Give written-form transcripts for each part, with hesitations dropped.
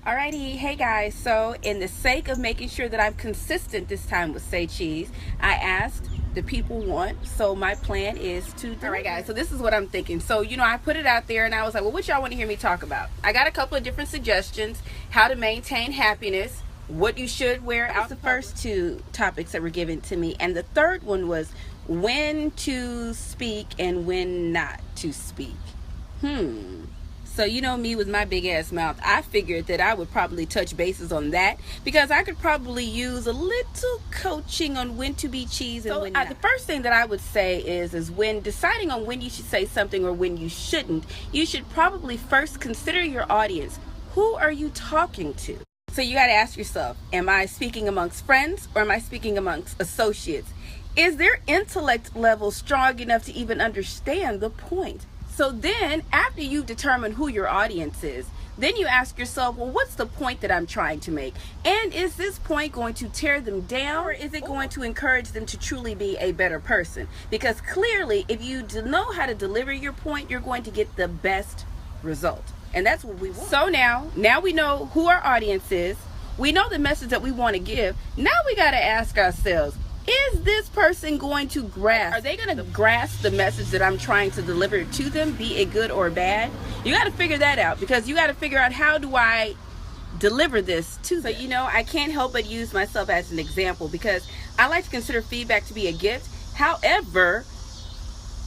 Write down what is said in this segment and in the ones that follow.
Alrighty, hey guys, so in the sake of making sure that I'm consistent this time with Say Cheese, I asked the people want, so my plan is to do. Alright guys, so this is what I'm thinking. So, I put it out there and I was like, well, what y'all want to hear me talk about? I got a couple of different suggestions, how to maintain happiness, what you should wear out. The first two topics that were given to me, and the third one was when to speak and when not to speak. So me with my big ass mouth, I figured that I would probably touch bases on that because I could probably use a little coaching on when to be cheese and when not. The first thing that I would say is when deciding on when you should say something or when you shouldn't, you should probably first consider your audience. Who are you talking to? So you got to ask yourself, am I speaking amongst friends or am I speaking amongst associates? Is their intellect level strong enough to even understand the point? So then, after you've determined who your audience is, then you ask yourself, well, what's the point that I'm trying to make? And is this point going to tear them down, or is it going to encourage them to truly be a better person? Because clearly, if you know how to deliver your point, you're going to get the best result. And that's what we want. So now we know who our audience is. We know the message that we want to give. Now we got to ask ourselves, is this person going to grasp? Are they going to grasp the message that I'm trying to deliver to them, be it good or bad? You got to figure that out because you got to figure out, how do I deliver this to them? So, I can't help but use myself as an example because I like to consider feedback to be a gift. However,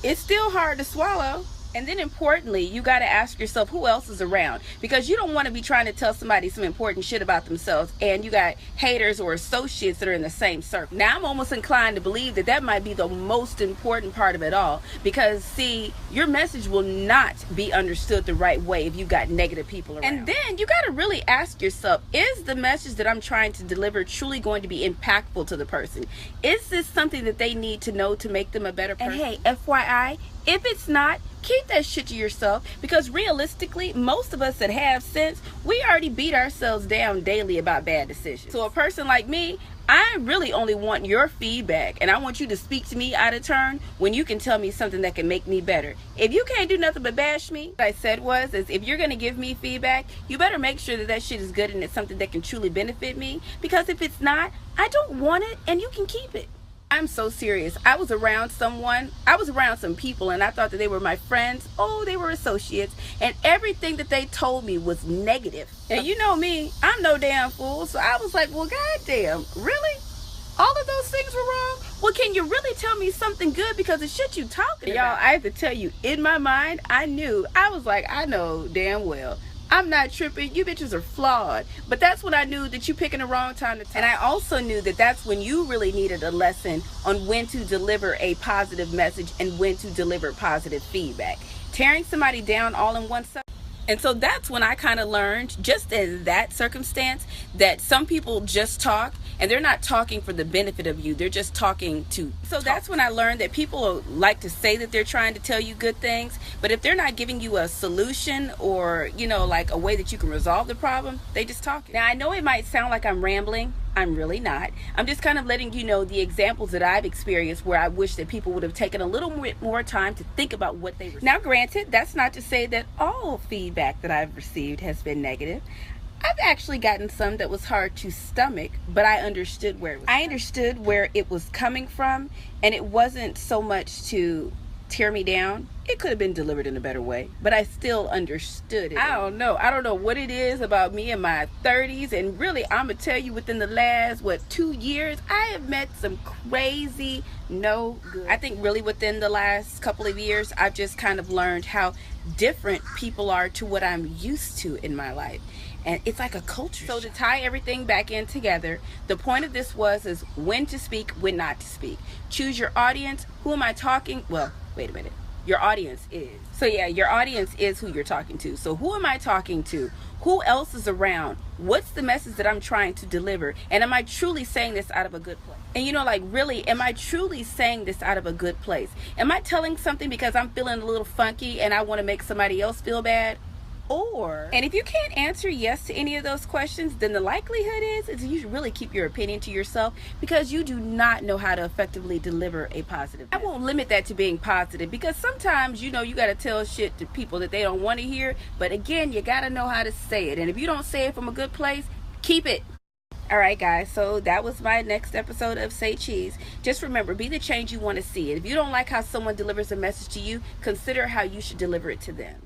it's still hard to swallow. And then importantly, you got to ask yourself who else is around, because you don't want to be trying to tell somebody some important shit about themselves and you got haters or associates that are in the same circle. Now I'm almost inclined to believe that might be the most important part of it all, because see, your message will not be understood the right way if you got negative people around. And then you got to really ask yourself, is the message that I'm trying to deliver truly going to be impactful to the person? Is this something that they need to know to make them a better person? And hey, FYI, if it's not, keep that shit to yourself, because realistically, most of us that have sense, we already beat ourselves down daily about bad decisions. So a person like me, I really only want your feedback, and I want you to speak to me out of turn when you can tell me something that can make me better. If you can't do nothing but bash me, what I said is if you're going to give me feedback, you better make sure that shit is good and it's something that can truly benefit me, because if it's not, I don't want it and you can keep it. I'm so serious. I was around some people and I thought that they were my friends. Oh, they were associates, and everything that they told me was negative. And you know me, I'm no damn fool. So I was like, well, goddamn, really? All of those things were wrong? Well, can you really tell me something good, because the shit you talking about? Y'all, I have to tell you, in my mind, I was like, I know damn well I'm not tripping. You bitches are flawed. But that's when I knew that you picking the wrong time to talk. And I also knew that that's when you really needed a lesson on when to deliver a positive message and when to deliver positive feedback. Tearing somebody down all in one second. And so that's when I kind of learned, just in that circumstance, that some people just talk and they're not talking for the benefit of you. They're just talking to. So that's when I learned that people like to say that they're trying to tell you good things, but if they're not giving you a solution or, like a way that you can resolve the problem, they just talk. Now, I know it might sound like I'm rambling. I'm really not. I'm just kind of letting you know the examples that I've experienced where I wish that people would have taken a little bit more time to think about what they were saying. Now, granted, that's not to say that all feedback that I've received has been negative. I've actually gotten some that was hard to stomach, but I understood where it was coming from, and it wasn't so much to tear me down. It could have been delivered in a better way, but I still understood it. I don't know what it is about me in my 30s, and really, I'm gonna tell you, within the last 2 years, I have met some crazy no good. I think really within the last couple of years, I've just kind of learned how different people are to what I'm used to in my life. And it's like a culture. So to tie everything back in together, the point of this is when to speak, when not to speak. Choose your audience. Who am I talking? Well, wait a minute. Your audience is. So yeah, your audience is who you're talking to. So who am I talking to? Who else is around? What's the message that I'm trying to deliver? And am I truly saying this out of a good place? And really, am I truly saying this out of a good place? Am I telling something because I'm feeling a little funky and I want to make somebody else feel bad? And if you can't answer yes to any of those questions, then the likelihood is you should really keep your opinion to yourself, because you do not know how to effectively deliver a positive message. I won't limit that to being positive, because sometimes, you got to tell shit to people that they don't want to hear. But again, you got to know how to say it. And if you don't say it from a good place, keep it. Alright guys, so that was my next episode of Say Cheese. Just remember, be the change you want to see. If you don't like how someone delivers a message to you, consider how you should deliver it to them.